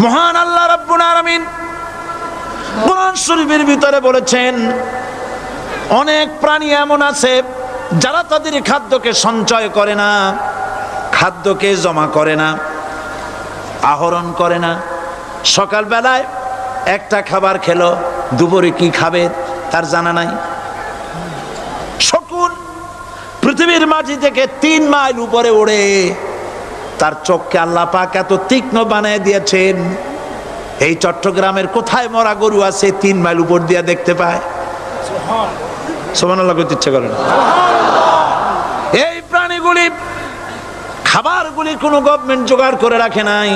মহান আল্লাহ রাব্বুল আলামিন কোরআন শরীফের ভিতরে বলেছেন, অনেক প্রাণী এমন আছে যারা তাদের খাদ্যকে সঞ্চয় করে না, খাদ্যকে জমা করে না, আহরণ করে না। সকালবেলায় একটা খাবার খেলো, দুপুরে কি খাবে তার জানা নাই। শকুন পৃথিবীর মাটি থেকে 3 মাইল উপরে ওড়ে, তার চোখকে আল্লাহ পাক এত তীক্ষ্ণ বানিয়ে দিয়েছেন, এই চট্টগ্রামের কোথায় মরা গরু আছে 3 মাইল উপর দিয়ে দেখতে পায়? সুবহানাল্লাহ করতে ইচ্ছে করে না। এই প্রাণীগুলি খাবারগুলি কোনো গভর্নমেন্ট জোগাড় করে রাখে নাই।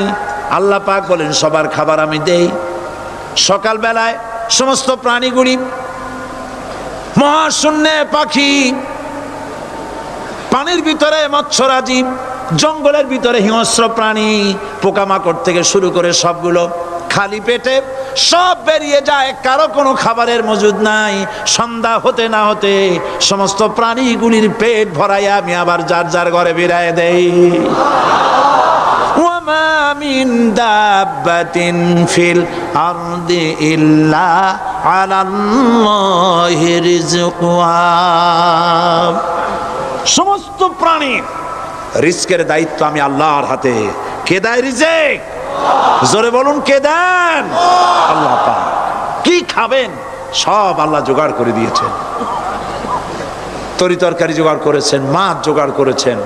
আল্লাহ পাক বলেন সবার খাবার আমি দেই। সকালবেলায় সমস্ত প্রাণীগুলি, মহাশূন্যে পাখি, পানির ভিতরে মৎস্যরাজি, জঙ্গলের ভিতরে হিংস্র প্রাণী, পোকামাকড় থেকে শুরু করে সবগুলো খালি পেটে সব বেরিয়ে যায়, কারো কোনো খাবারের মজুদ নাই। সন্ধ্যা হতে না হতে সমস্ত প্রাণীগুলির পেট ভরাইয়া আমি আবার যার যার ঘরে বিরায় দেই। ওয়ামা মিন দাব্বাতিন ফিল আরদি ইল্লা আলাল্লাহি রিজকুহা। সমস্ত প্রাণীর রিজকের দায়িত্ব আমি আল্লাহর হাতে। কে দেয় রিজক? জোরে বলুন, কে দেন? আল্লাহ পাক। কি খাবেন সব আল্লাহ জোগাড় করে দিয়েছেন। তরি তরকারি জোগাড় করেছেন, মাছ জোগাড় করেছেন,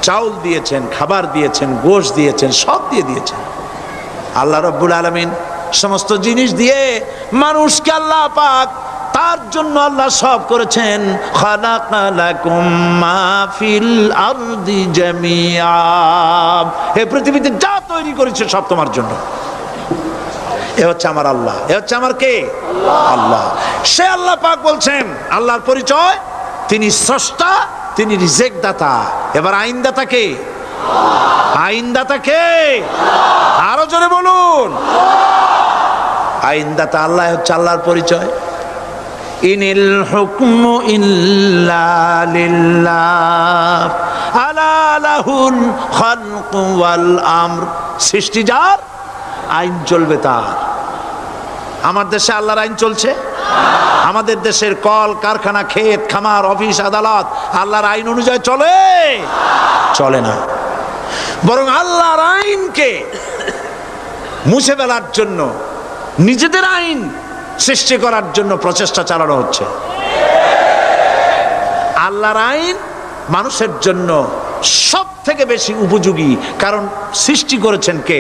চাউল দিয়েছেন, খাবার দিয়েছেন, গোশত দিয়েছেন, সব দিয়ে দিয়েছেন আল্লাহ রাব্বুল আলামিন। সমস্ত জিনিস দিয়ে মানুষকে আল্লাহ পাক, তার জন্য আল্লাহ সব করেছেন। খালাকালাকুম মা ফিল আরদি জামিআ। এই পৃথিবীতে যা তৈরি করেছে সব তোমার জন্য। এ হচ্ছে আমার আল্লাহ, এ হচ্ছে আমার কে? আল্লাহ। সে আল্লাহ পাক বলছেন, আল্লাহর পরিচয়, তিনি স্রষ্টা, তিনি রিজেক দাতা। এবার আইনদাতা কে? আইনদাতা কে? আরো জোরে বলুন। আইনদাতা আল্লাহ হচ্ছে আল্লাহর পরিচয়। ইনিল হুকমু ইল্লা লিল্লাহ আলা লাহুল খালকু ওয়াল আমর। সৃষ্টি যার, আইন চলবে তার। আমার দেশে আল্লাহর আইন চলছে? আমাদের দেশের কল কারখানা, ক্ষেত খামার, অফিস আদালত আল্লাহর আইন অনুযায়ী চলে? চলে না। বরং আল্লাহর আইনকে মুছে ফেলার জন্য, নিজেদের আইন সৃষ্টি করার জন্য প্রচেষ্টা চালানো হচ্ছে। আল্লাহর আইন মানুষের জন্য সব থেকে বেশি উপযোগী, কারণ সৃষ্টি করেছেন কে?